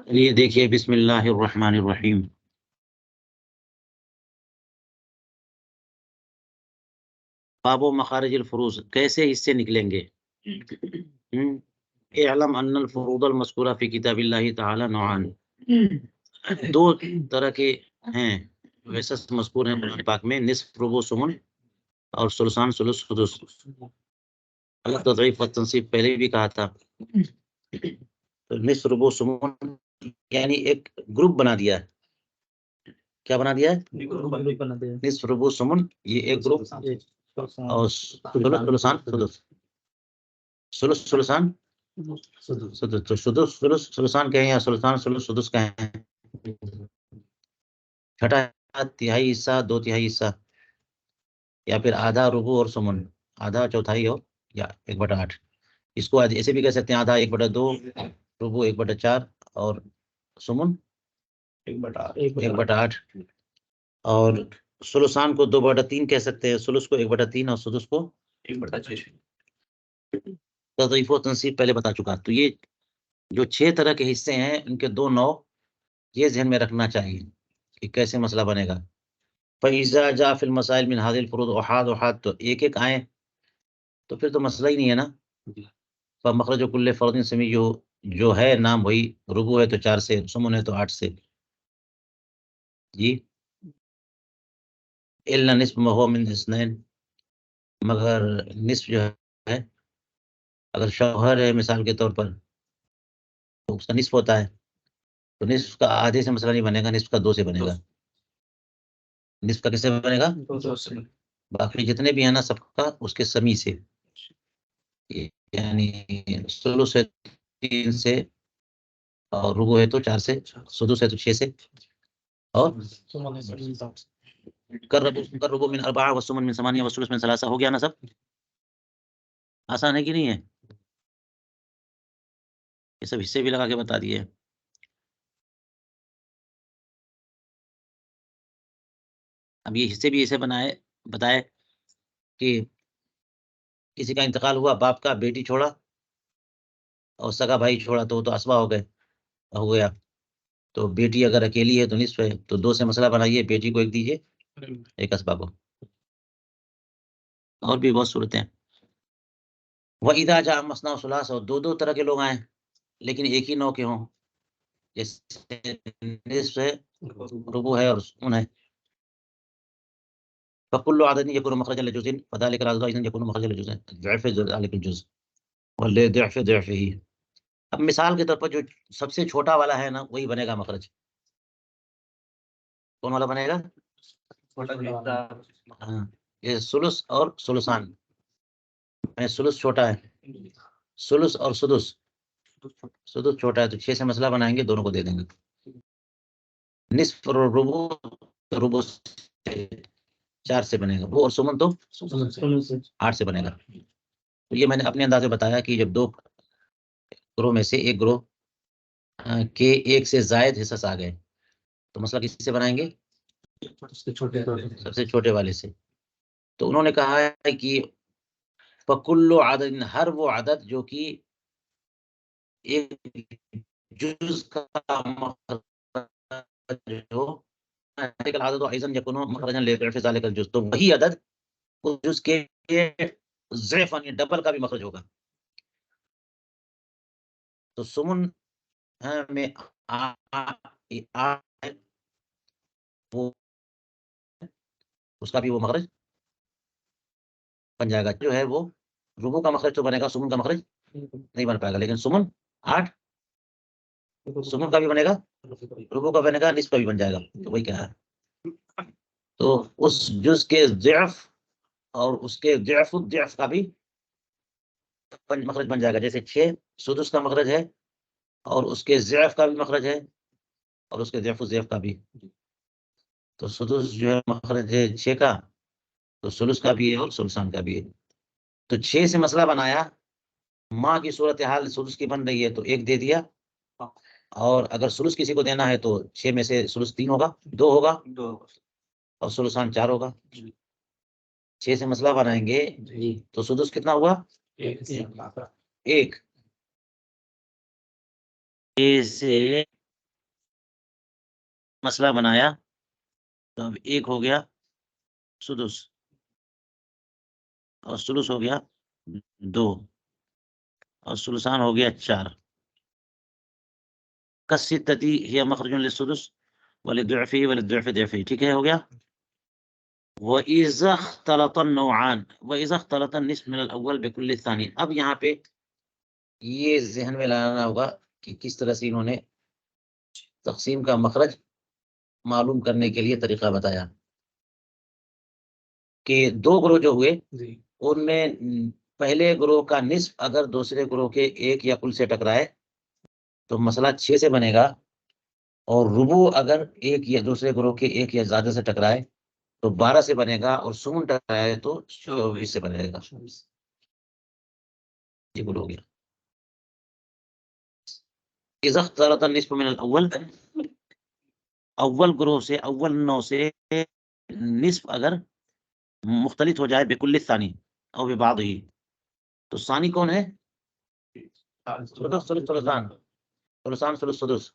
ये देखिए, बिस्मिल्लाहिर्रहमानिर्रहीम। बाबो मखारिजिल फुरूज, कैसे हिस्से निकलेंगे। इअलम अन्नल फुरूदल मज़कूरा फी किताबिल्लाहि तआला नौआन, दो तरह के हैं वैसे मज़कूर हैं कुरान पाक में, निस्फ, रुबु, सुमुन और सुलसान, सुलुस, सुदुस। अलग तज़ईफ व तंसीब पहले भी कहा था। तो निस्फ, रुबु, सुमुन यानी एक ग्रुप बना दिया है। क्या बना दिया है? निस्फ, रुबु, सुमुन, ये एक ग्रुप। और सुलसान, सुदुस। सुलुस, सुलसान, सुदुस। तो सुदुस, सुलुस, सुलसान कहें या सुलसान, सुलुस, सुदुस कहें। छठा तिहाई हिस्सा, 2/3 हिस्सा, या फिर आधा, रुबु और सुमुन, आधा चौथाई हो या 1/8। इसको ऐसे भी कह सकते हैं, आधा 1/2, रुबु 1/4 और सुमुन 1/8। और सुलसान को 2/3 कह सकते हैं, सुलुस को 1/3 और सुदुस को 1/6। तज़ईफ व तंसीब पहले बता चुका। तो ये जो 6 तरह के हिस्से हैं, इनके 2 नौ ये ध्यान में रखना चाहिए कि कैसे मसला बनेगा। फ़इज़ा जा फ़िल मसाइल मिन हाज़िल फ़ुरूज़ उहाद उहाद, तो एक-एक आए तो फिर तो मसला ही नहीं है ना। फ़मख़रजु कुल्लि फ़र्दिन समी, जो है नाम वही, रुबु है तो 4 से, सुमुन है तो 8 से। जी, इल्ला निस्फ़ मा हुवा मिन इस्नैन, मगर निस्फ़ जो है, अगर शौहर है मिसाल के तौर पर तो उसका निस्फ़ होता है। तो निस्फ़ का आधे से मसला नहीं बनेगा, निस्फ़ का 2 से बनेगा। निस्फ़ का किससे बनेगा? 2 से। बाकी जितने भी हैं ना, सबका उसके समी से, यानी सुलुस है 3 से, और रुबु है तो 4 से, सुदुस है तो 6 से, और कर रुबु मिन अरबआ व सुमन मिन समानिया व सुलुस मिन सलासा। हो गया ना सब? आसान है कि नहीं है? ये सब हिस्से भी लगा के बता दिए। अब ये हिस्से भी ऐसे बताए कि किसी का इंतकाल हुआ, बाप का, बेटी छोड़ा और सगा भाई छोड़ा, तो वो तो असबा हो गया। तो बेटी अगर अकेली है तो निस्फ़ है, तो 2 से मसला बनाइए, बेटी को 1 दीजिए, 1 असबा को। और भी बहुत सूरतें हैं। व इज़ा जाअ मसना व सुलास, और 2-2 तरह के लोग आएँ, लेकिन एक ही नौ के हों। जैसे निस्फ़ है, रुबु है और सुमन है। फकुल्लु अददिन यकुनु मखरजन लिजुज़इन फज़ालिका अल-अदद अइज़न यकुनु मखरजन लिजुज़इन ज़िअफ़ ज़ालिकल जुज़ व लिज़िअफ़ ज़िअफ़िही। अब मिसाल के तौर पर जो सबसे छोटा वाला है ना, वही बनेगा मखरज। कौन वाला बनेगा? हाँ, ये सुलुस और सुलसान में सुलुस छोटा है, सुलुस और सुदुस, सुदुस छोटा है, तो 6 से मसला बनाएँगे, दोनों को दे देंगे। निस्फ़ और रुबु, तो रुबु से 4 से बनेगा, वो और सुमन तो 8 से बनेगा। तो ये मैंने अपने अंदाज़े बताया कि जब 2 ग्रोह में से एक ग्रोह के 1 से ज़ायद हिस्सस आ गए, तो मसला किससे बनाएँगे? सबसे छोटे वाले से। तो उन्होंने कहा है कि फ़कुल्लु अददिन, हर वो अदद जो कि एक जुज़ का मखरज हो, ज़ालिकल अदद अइज़न यकुनु मखरजन लिज़िअफ़ ज़ालिकल जुज़, तो वही अदद उस जुज़ के ज़िअफ़ यानी डबल का भी मखरज होगा। तो सुमन में आ ए आ है, वो उसका भी वो मखरज बन जाएगा। जो है वो रुबु का मखरज तो बनेगा, सुमन का मखरज नहीं बन पाएगा, लेकिन सुमन 8 सुमन का भी बनेगा, रुबु का बनेगा, निस्फ़ का भी बन जाएगा। तो वही कहा है। तो उस जुज़ के ज़िअफ़ और उसके ज़िअफ़-उज़-ज़िअफ़ का भी मखरज बन जाएगा। जैसे 6 सुदुस का मखरज है और उसके ज़िअफ़ का भी मखरज है और उसके ज़िअफ़-उज़-ज़िअफ़ का भी। तो सुदुस जो है मखरज है 6 का, तो सुलुस का भी है और सुलसान का भी है। तो 6 से मसला बनाया, माँ की सूरत-ए-हाल सुदुस की बन रही है, तो 1 दे दिया, और अगर सुलुस किसी को देना है तो 6 में से सुलुस 3 होगा, 2 होगा और सुलुसान 4 होगा। 6 से मसला बनाएंगे तो सुदुस कितना हुआ? 1। 6 से मसला बनाया तो अब 1 हो गया सुदुस और सुलुस हो गया 2 और सुलुसान हो गया 4। कसित्तती हिय मखरजुन लिस्सुदुस वलिद्दुअफी वलिद्दुअफी ज़िअफी। ठीक है, हो गया। वइज़ा इख्तलता नौआन वइज़ा इख्तलता निस्फ मिनल अव्वल बिकुल्लि सानी। अब यहाँ पे ये ज़हन में लाना होगा कि किस तरह से इन्होंने तक़सीम का मखरज मालूम करने के लिए तरीका बताया कि 2 ग्रोह जो हुए उनमें पहले ग्रोह का निस्फ अगर दूसरे ग्रोह के 1 या कुल से टकराए तो मसला 6 से बनेगा, और रुबू अगर 1 या दूसरे ग्रोह के 1 या ज़्यादा से टकराए तो 12 से बनेगा, और सुमन टकराए तो 24 से बनेगा। ये गुल हो गया। इज़ा इख्तलता निस्फ मिनल अव्वल, अव्वल ग्रोह से, अव्वल 9 से निस्फ अगर मुख्तलित हो जाए बिकुल्लि सानी और बिबाद ही, तो सानी कौन है? सुलुसान सुलुस सुदुस।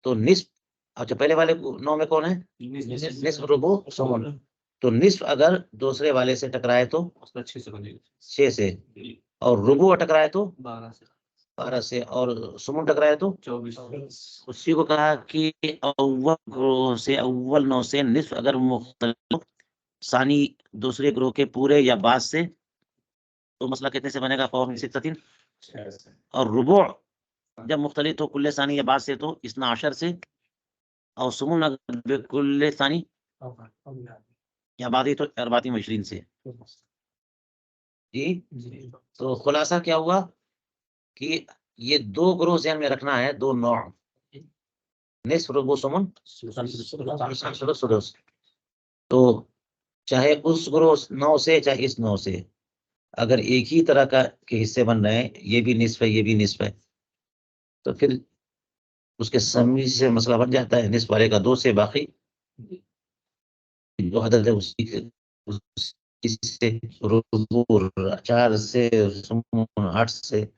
तो निस्फ, अच्छा पहले वाले 9 में कौन है? निस्फ रुबू सुमन। तो निस्फ अगर दूसरे वाले से टकराए तो 6 से, और रुबू टकराए तो 12 से, और सुमन टकराए तो 24। उसी को कहा कि अव्वल ग्रोह से, अव्वल 9 से निस्फ अगर मुख्तलिफ सानी दूसरे ग्रोह के पूरे या बाद से, तो मसला कितने से बनेगा? फौम 6। और रुबू जब मुख्तलिफ हो कुल्ले सानी या बाद से तो 12 से, और सुमन अगर बिकुल्ले सानी या बादी तो 24 से। जी, तो खुलासा क्या हुआ कि ये 2 ग्रोह ज़हन में रखना है, 2 नौ, निस्फ रुबू सुमन सुदुस। तो चाहे उस ग्रोह 9 से चाहे इस 9 से, अगर एक ही तरह का के हिस्से बन रहे हैं, ये भी निस्फ है ये भी निस्फ है, तो फिर उसके समी से मसला बन जाता है। निस्फ वाले का 2 से, बाकी जो अदद है उसी से, रुबू 4 से, सुमन 8 से,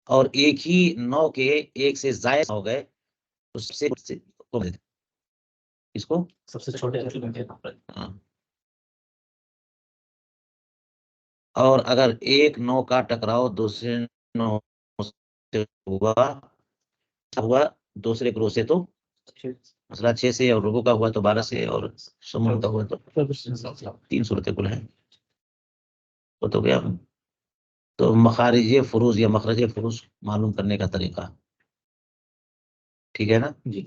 और एक ही 9 के 1 से ज़ायद हो गए उससे इसको सबसे छोटे। हाँ, और अगर एक 9 का टकराव दूसरे 9 से हुआ दूसरे ग्रोह से, तो मसला 6 से, और रुबू का हुआ तो 12 से, और सुमन का हुआ तो 3 सूरतें कुल हैं। तो गया। तो मखारिज फुरूज या मखरज फुरूज मालूम करने का तरीका, ठीक है ना जी।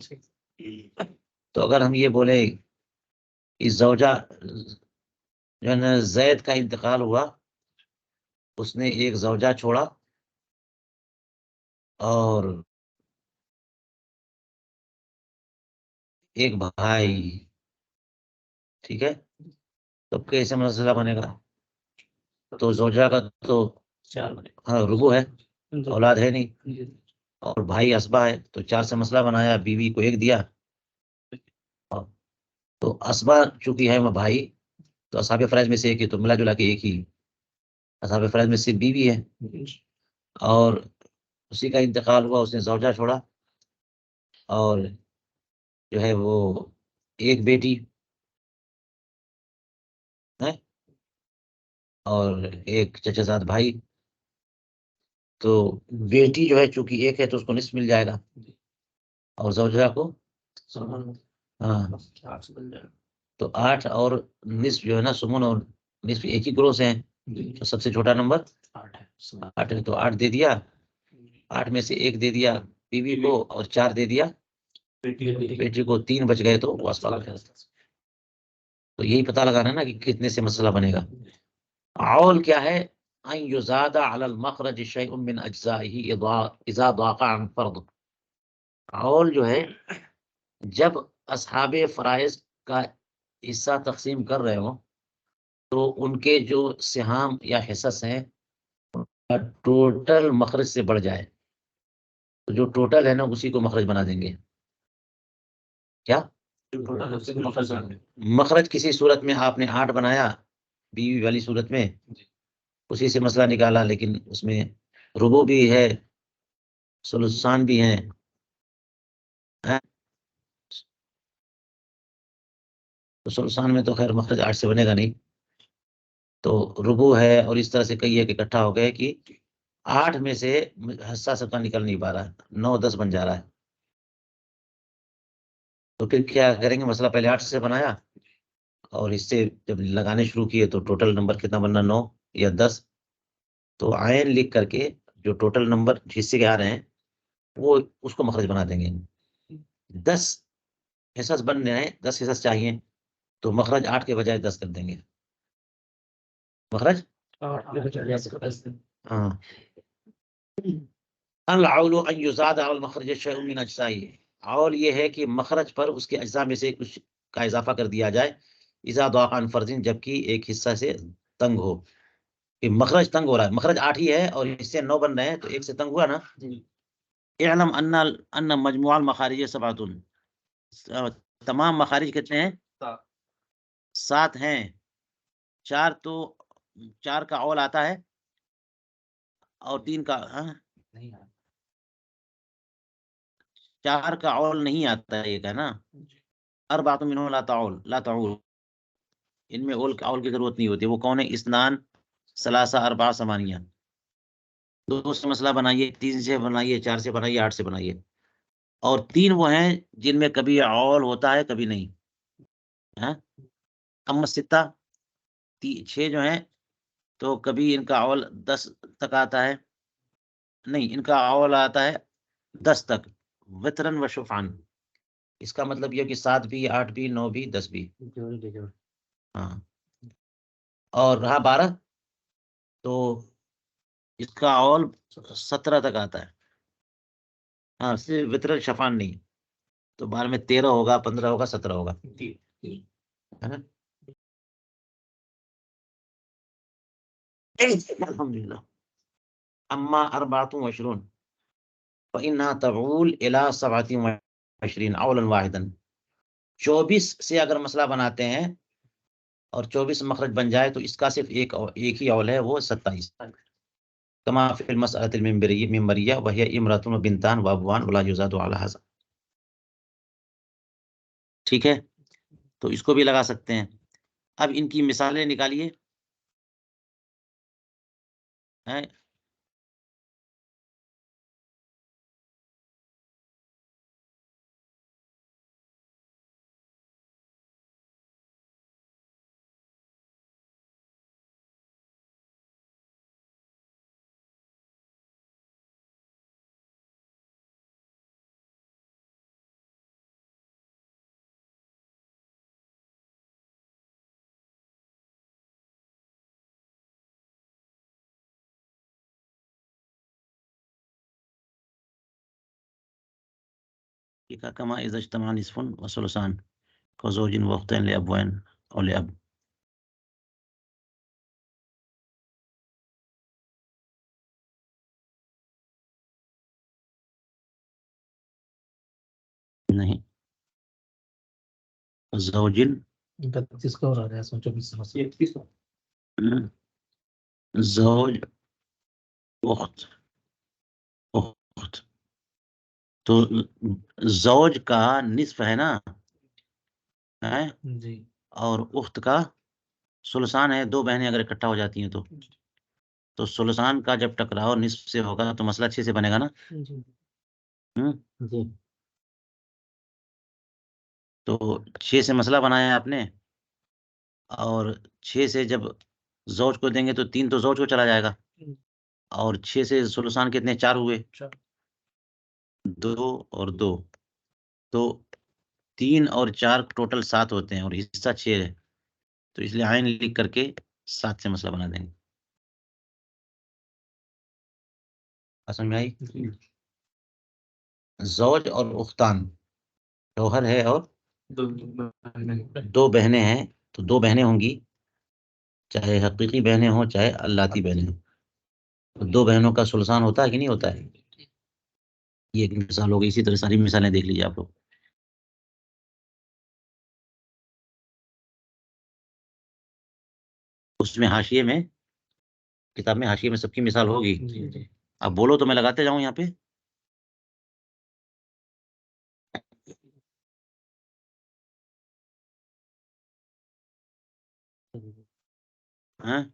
तो अगर हम ये बोले इस ज़ौजा जो है ना, जैद का इंतकाल हुआ, उसने एक ज़ौजा छोड़ा और एक भाई, ठीक है, तो कैसे मसला बनेगा? तो ज़ौजा का तो 4 बनेगा, हाँ रुबू है, औलाद है नहीं, और भाई असबा है, तो 4 से मसला बनाया, बीवी को 1 दिया। तो असबा चूंकि है वो भाई, तो असहाबे फराइज में से एक ही, तो मिला जुला के एक ही असहाबे फराइज में सिर्फ बीवी है, और उसी का इंतकाल हुआ, उसने ज़ौजा छोड़ा, और जो है वो एक बेटी है और एक चचाजाद भाई। तो बेटी जो है चूंकि एक है तो उसको निस्फ मिल जाएगा, और ज़ौजा को हाँ, तो 8 और निस्फ जो है ना, सुमन और निस्फ एक ही ग्रोह से हैं, तो सबसे छोटा नंबर 8 है, तो 8 दे दिया, 8 में से 1 दे दिया बीवी को, और 4 दे दिया बेटी को, 3 बच गए तो वास्ता लग गया। तो यही पता लगाना है ना कि कितने से मसला बनेगा। औल क्या है? अन युज़ादा अलल मखरज शैउन मिन अज्जाइही इज़ा दाक़ा अन फर्द। औल जो है, जब अस्हाबे फराइज़ का हिस्सा तक़सीम कर रहे हो, तो उनके जो सिहाम या हिस्स हैं, उनका टोटल मखरज से बढ़ जाए, तो जो टोटल है ना उसी को मखरज बना देंगे। क्या मखरज? किसी सूरत में आपने 8 बनाया बीवी वाली सूरत में, उसी से मसला निकाला, लेकिन उसमें रुबू भी है, सुलसान भी है, हैं? तो सुलसान में तो खैर मखरज 8 से बनेगा नहीं, तो रुबू है, और इस तरह से कई एक इकट्ठा हो गए कि 8 में से हिस्सा सबका निकल नहीं पा रहा है, 9-10 बन जा रहा है। तो फिर क्या करेंगे? मसला पहले 8 से बनाया, और इससे जब लगाने शुरू किए तो टोटल नंबर कितना बनना, 9 या 10। तो आयन लिख करके जो टोटल नंबर हिस्से के आ रहे हैं वो उसको मखरज बना देंगे। 10 हिस्सा बन रहे हैं, 10 हिस्सा चाहिए, तो मखरज 8 के बजाय 10 कर देंगे। मखरज हाँ, अल-औलु अन युज़ाद अल मखरज शैउन मिन अज्ज़ाई, और ये है कि मखरज पर उसके अज्जा में से कुछ का इजाफा कर दिया जाए, इज़ा ज़ाक़ अन फर्ज़िन, जबकि एक हिस्सा से तंग हो। कि मखरज तंग हो रहा है, मखरज 8 ही है और इससे 9 बन रहे हैं, तो एक से तंग हुआ ना। इअलम अन्न मजमुअल मखारिज सबअतुन, तमाम मखारिज कितने हैं? 7 हैं। 4 तो 4 का औल आता है, और 3 का नहीं, 4 का औल नहीं आता है, एक है ना। अरबातुन मिन्हु ला ताउल, ला ताउल, इनमें औल की जरूरत नहीं होती। वो कौन है? इस्नान, सलासा, अरबा, समानिया। 2 से मसला बनाइए, 3 से बनाइए, 4 से बनाइए, 8 से बनाइए। और 3 वो हैं जिनमें कभी औल होता है, कभी नहीं। हैं? अम्मा सित्ता, 6 जो हैं, तो कभी इनका औल 10 तक आता है, नहीं, इनका औल आता है 10 तक, वितरन व शुफ़ान। इसका मतलब ये कि 7 भी, 8 भी, 9 भी, 10 भी। हाँ, और रहा 12, तो इसका औल 17 तक आता है। हाँ, सिर्फ वितरन शफ़ान नहीं, तो 12 में 13 होगा, 15 होगा, 17 होगा, है ना। अल्हम्दुलिल्लाह। अम्मा अरबातुन व इशरून फ़इन्नहा तऊल इला सबअतिन व इशरीन औलन वाहिदन। 24 से अगर मसला बनाते हैं और 24 मखरज बन जाए, तो इसका सिर्फ एक ही औल है, वो 27। कमा फिल मसअलतिल मिंबरिय्या व हिय इम्रअतुन व बिंतान व अबवान व ला युज़ादु अला हाज़ा। ठीक है, तो इसको भी लगा सकते हैं। अब इनकी मिसालें निकालिए। हैं? कि कमा इज़ा इज्तमा निस्फुन व सुलसान फ़ज़ौजिन व उख्तैन लिअबवैन और लिअब। नहीं, ज़ौजिन 32 का और आ रहा है 24 समस्या 31 ज़ौज, उख्त, उख्त। तो ज़ौज का निस्फ है ना, है, जी और उख्त का सुलसान है। 2 बहनें अगर इकट्ठा हो जाती हैं तो सुलसान का जब टकराव निस्फ से होगा तो मसला 6 से बनेगा ना। जी हुँ? जी तो 6 से मसला बनाया आपने, और 6 से जब ज़ौज को देंगे तो 3 तो ज़ौज को चला जाएगा, और 6 से सुलसान कितने, 4 हुए, 2 और 2, तो 3 और 4 टोटल 7 होते हैं, और हिस्सा 6 है, तो इसलिए आइन लिख करके 7 से मसला बना देंगे। बात समझ में आई? ज़ौज और उख्तान, जौहर है और 2 बहनें हैं, तो 2 बहनें होंगी, चाहे हकीकी बहनें हों, चाहे अल्लाती बहनें हों। तो 2 बहनों का सुलसान होता है कि नहीं होता है? ये एक मिसाल होगी। इसी तरह सारी मिसालें देख लीजिए आप लोग। उसमें हाशिए में, किताब में हाशिए में सबकी मिसाल होगी। अब बोलो तो मैं लगाते जाऊं यहाँ पे। हाँ।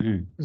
हम्म।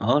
और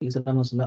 तीसरा मसला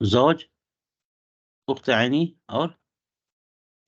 जौज, उख्त ऐनी और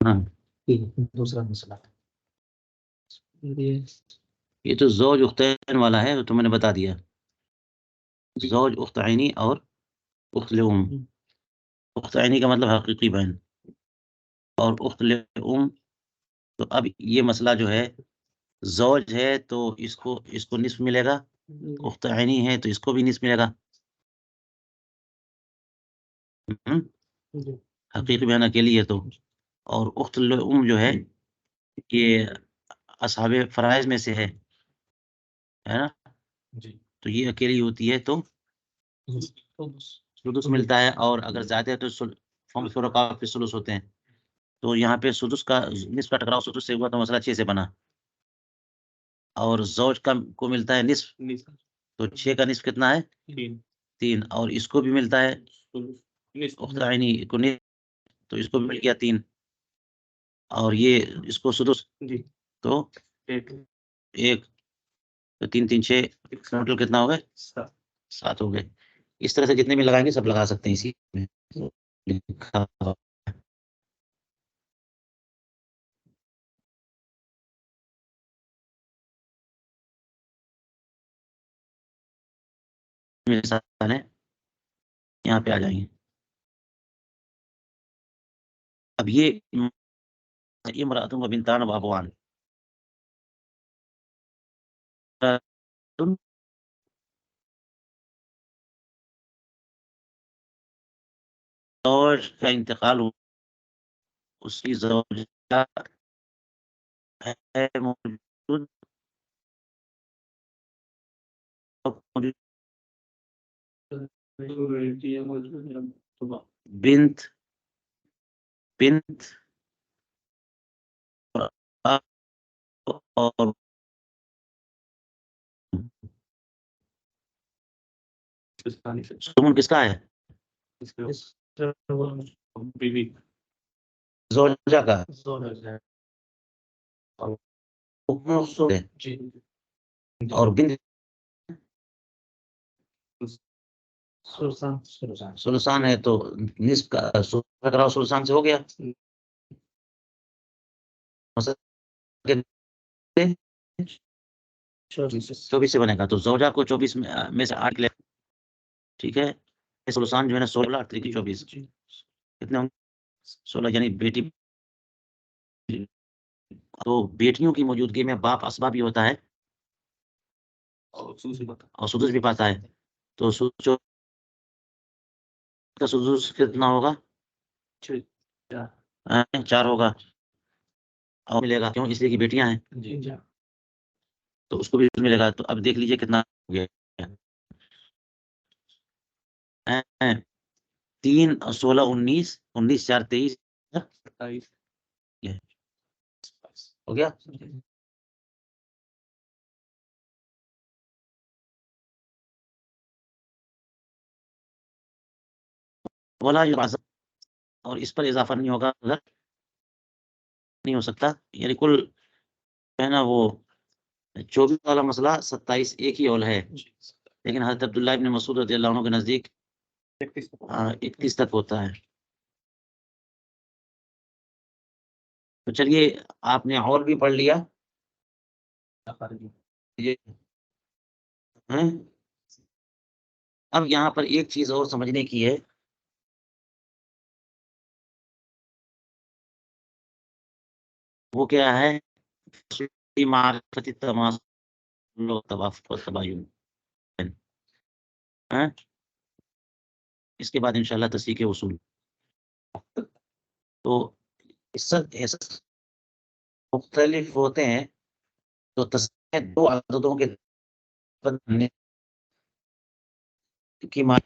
हाँ, दूसरा मसला ये ये तो जौज उख्तैन वाला है, तो मैंने बता दिया। जौज उख्त ऐनी और उख्त उम। उख्त ऐनी का मतलब हकीकी बहन, और उख्त उम। तो अब ये मसला जो है, जौज है तो इसको इसको निस्फ मिलेगा, उख्त ऐनी है तो इसको भी निस्फ मिलेगा। हम्म, हकीकी बहन अकेली है तो। और उख्त उम जो है, ये असहाबे फराइज में से है ना। जी तो ये अकेली होती है तो सुदुस मिलता है, और अगर ज्यादा है तो फम शुरका फिर सुलुस होते हैं। तो यहाँ पे सुदुस का निस्फ का टकराव सुदुस से हुआ तो मसला 6 से बना। और जौज का को मिलता है निस्फ, तो 6 का निस्फ कितना है? 3। और इसको भी मिलता है उख्त ऐनी को निस्फ, तो इसको भी मिल गया 3। और ये इसको सुदुस, तो 1, तो 3 3 6, टोटल कितना हो गए? 7 हो गए। इस तरह से जितने भी लगाएंगे सब लगा सकते हैं इसी में लिखा हुआ मिसाल है। यहाँ पे आ जाएंगे। अब ये इमरातुन व बिंतान व अबवान, जौज का इंतकाल हुआ, उसकी ज़ौजा है मौजूद, बिन्त बिन्त और अख और सुमन किसका है? ज़ौजा का। और बिन्त सुल्तान है तो निस्फ का सुल्तान से हो गया। मतलब 24 से बनेगा, तो ज़ौजा को 24 में से 8 ले, ठीक है। सुल्तान जो है ना 16, 8 3 24, कितने होंगे? 16, यानी बेटी। तो बेटियों की मौजूदगी में बाप असबाब भी होता है और सुदूस भी पाता है। तो सुदूस का सुदूस कितना होगा? 4 होगा। और मिलेगा क्यों? इसलिए कि बेटियां हैं, तो उसको भी मिलेगा। तो अब देख लीजिए कितना हो गया। 3 और 16 19, 19 4 23, 27 हो गया। बोला और इस पर इजाफा नहीं होगा, अगर नहीं हो सकता। यानी कुल है ना वो 24 वाला मसला 27 एक ही औल है, लेकिन हज़रत अब्दुल्लाह इब्न मसूद रज़ियल्लाहु अन्हु के नजदीक 31 तक होता है। तो चलिए, आपने और भी पढ़ लिया ये हैं? अब यहाँ पर एक चीज और समझने की है। वो क्या है? मारिफती तमासुल व तवाफुक व तबायुन। हैं? इसके बाद इंशाल्लाह तस्हीह के उसूल। तो ऐसा मुख्तलिफ होते हैं, तो तस्हीह 2 आदतों के बनने की मा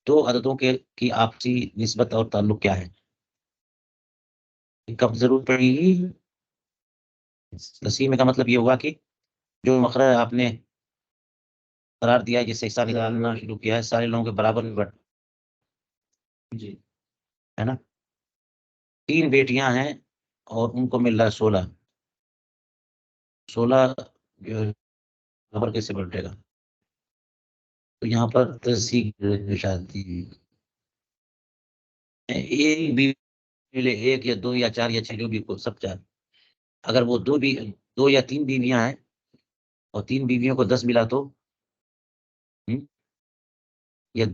2 आदतों के की आपसी निस्बत और ताल्लुक क्या है? कब ज़रूरत पड़ेगी? तस्हीह में का मतलब ये हुआ कि जो मखरज आपने करार दिया है, जिससे हिस्सा निकालना शुरू किया है, सारे लोगों के बराबर में बँट जी। है ना? 3 बेटियाँ हैं और उनको मिल रहा है 16। 16 जो है बराबर कैसे बँटेगा? तो यहाँ पर तस्हीह शादी एक भी मिले 1 या 2 या 4 या 6 जो भी को सब 4। अगर वो 2 या 3 बीवियाँ हैं और 3 बीवियों को 10 मिला तो हुँ, या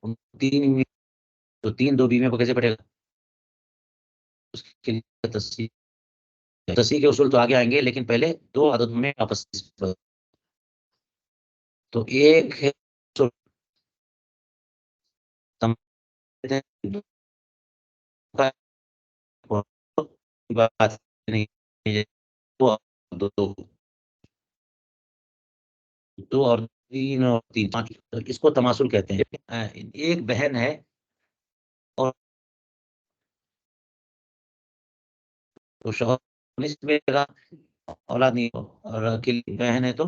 उन 3 में तो 3 2 बीवियों को कैसे बँटेगा? उसके लिए तस्हीह के उसूल तो आगे आएँगे, लेकिन पहले 2 आदतों में आपस तो एक है सो समझते हैं का बात नहीं है, 2 2 और 3 और 3 5 तो इसको तमासुल कहते हैं। एक बहन है और तो शौहर निस्फ़ मिलेगा, औलाद नहीं हो और अकेली बहन है तो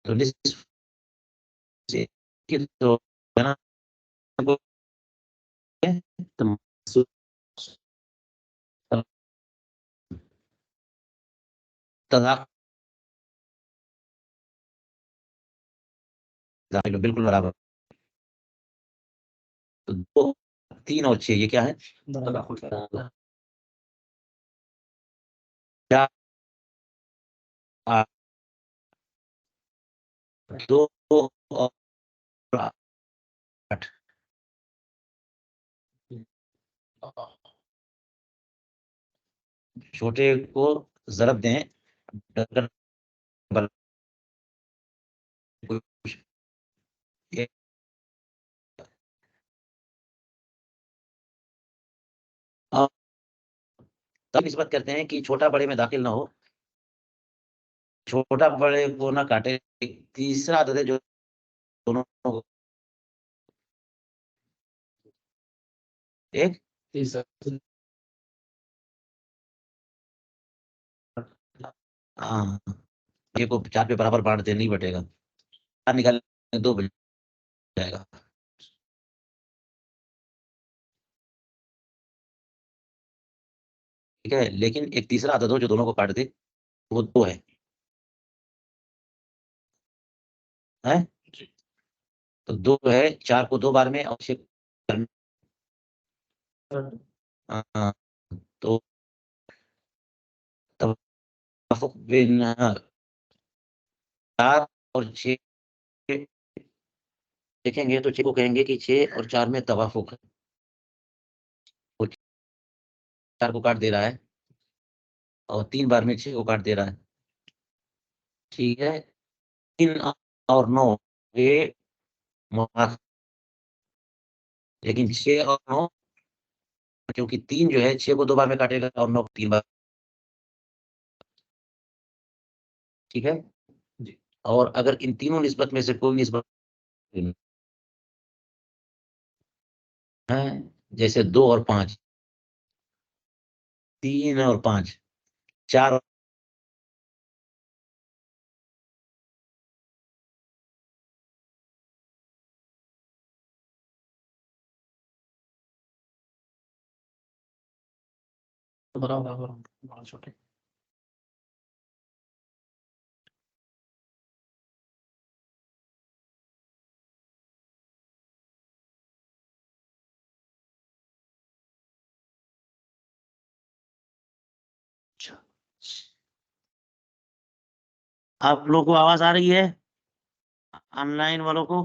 तो निस्फ़ से कि तो है ना को तमासुल तदा बिल्कुल बराबर। तो 2 3 और 6 ये क्या है? क्या 2 और 8 छोटे को ज़रब दें, डगर बल कुछ ये अ, तब निस्बत करते हैं कि छोटा बड़े में दाखिल ना हो, छोटा बड़े को ना काटे। एक तीसरा आदत है जो दोनों को एक हाँ, ये को 4 पे बराबर बाँट दे, नहीं बटेगा। 4 निकाल 2 बच जाएगा। ठीक है? लेकिन एक तीसरा आदत हो जो दोनों को काट दे, वो 2 है। हैं? तो 2 है, 4 को 2 बार में और 6 बार में हाँ, तो तवाफ़ुक़ बिन 4 और 6 देखेंगे तो 6 को कहेंगे कि 6 और 4 में तवाफ़ुक़ है। वो 4 को काट दे रहा है और 3 बार में 6 को काट दे रहा है। ठीक है? 3 और 9 ये मुआफ़ लेकिन 6 और 9 क्योंकि 3 जो है 6 को 2 बार में काटेगा और 9 को 3 बार। ठीक है? जी। और अगर इन तीनों निस्बत में से कोई निस्बत हैं, जैसे 2 और 5, 3 और 5, 4 और बड़ा छोटे अच्छा। आप लोगों को आवाज़ आ रही है? ऑनलाइन वालों को?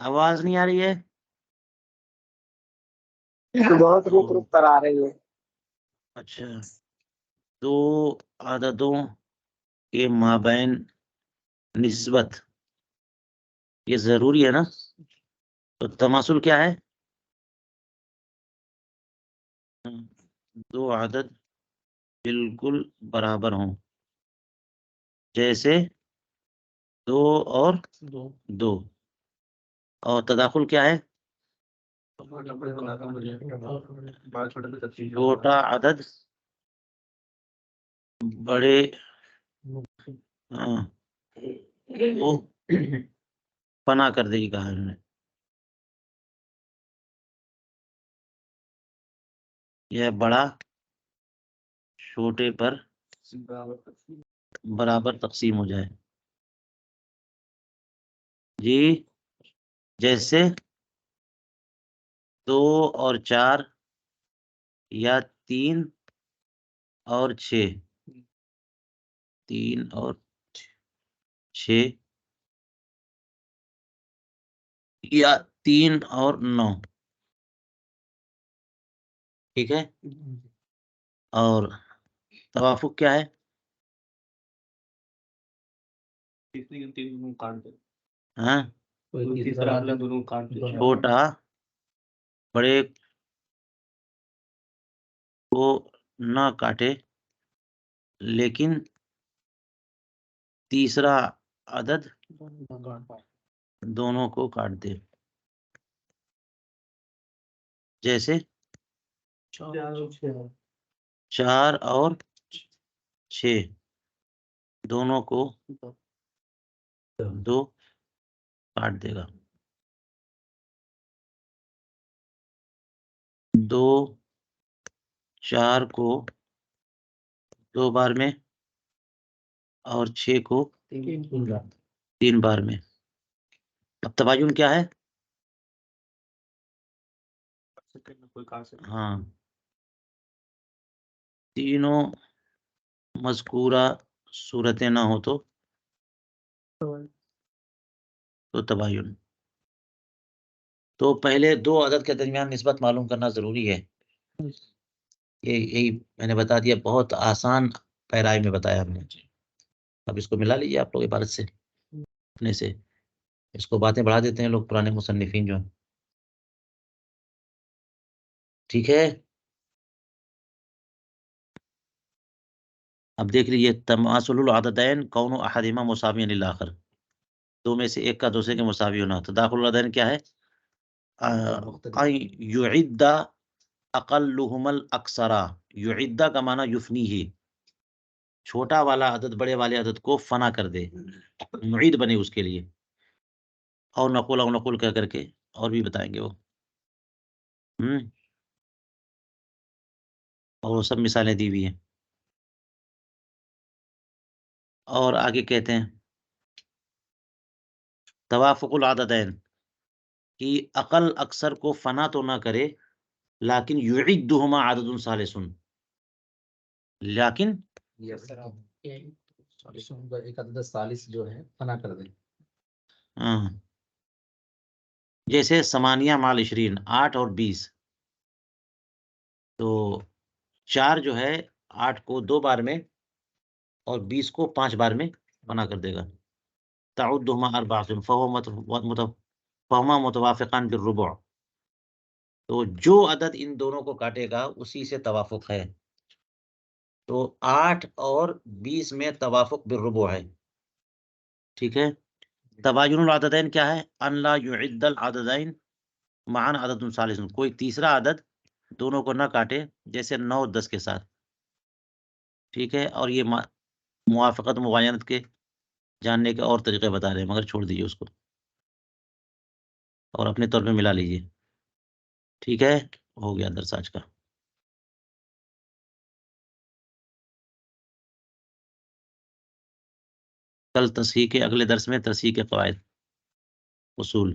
आवाज नहीं आ रही है? बहुत रुक रुक कर आ रही है। अच्छा, दो आदतों के माबैन निस्बत, ये जरूरी है ना? तो तमासुल क्या है? दो आदत बिल्कुल बराबर हों, जैसे 2 और दो 2। और तदाखुल क्या है? छोटा आदद बड़े हाँ, वो फना कर देगी, कहा उन्होंने। यह बड़ा छोटे पर बराबर तकसीम हो जाए। जी, जैसे 2 और 4 या 3 और 6, 3 और 6 या 3 और 9। ठीक है। और तवाफुक क्या है? तीन काट दे। हाँ, दोनों काट दे। छोटा बड़े को न काटे, लेकिन तीसरा अदद दोनों को काट दे। जैसे 4 और 6 दोनों को 2 काट देगा। 2 4 को 2 बार में और 6 को 3 बार में। अब तबायुन क्या है? हाँ, तीनों मज़कूरा सूरतें ना हो तो तबायुन। तो पहले 2 अदद के दरमियान निस्बत मालूम करना ज़रूरी है। ये यही मैंने बता दिया, बहुत आसान पैराई में बताया हमने। अब इसको मिला लीजिए आप लोग इबारत से, अपने से। इसको बातें बढ़ा देते हैं लोग, पुराने मुसन्निफीन जो हैं। ठीक है। अब देख लीजिए, तमासुलुल अददैन कौनु अहदिमा मुसावियन लिल आखर, दो में से एक का दूसरे के मुसावी होना। तदाखुल अददैन क्या है? युइद्दा अक़ल्लुहुमुल अक्सरा, युइद्दा का माना युफनीही, छोटा वाला अदद बड़े वाले अदद को फना कर दे, मुईद बने उसके लिए। और नकुल कह करके और भी बताएंगे वो। और वो सब मिसालें दी हुई हैं। और आगे कहते हैं तवाफुकुल आददैन, कि अकल अक्सर को फना तो ना करे, लाकिन युइद्दुहुमा आददुन सालिसुन, लेकिन एक अदद सालिस जो है फना कर दे। हाँ, जैसे समानिया माल इशरीन, 8 और 20। तो 4 जो है 8 को 2 बार में और 20 को 5 बार में फना कर देगा। तउद्दुहुमा अर्बाअतुन फहुमा मुतवाफिकान बिर्रुबु, तो जो अदद इन दोनों को काटेगा उसी से तवाफुक है। तो 8 और 20 में तवाफुक बिर्रुबु है। ठीक है। तबायुनुल अददैन क्या है? अन ला युइद्दल अददैन माअन अददुन सालिसुन, कोई तीसरा अदद दोनों को न काटे, जैसे 9 10 के साथ। ठीक है। और ये मुवाफ़क़त मुबायनत के जानने के और तरीके बता रहे हैं, मगर छोड़ दीजिए उसको और अपने तौर पे मिला लीजिए। ठीक है, हो गया दर्स आज का। कल तस्हीह के अगले दर्स में तस्हीह के क़वाइद, उसूल।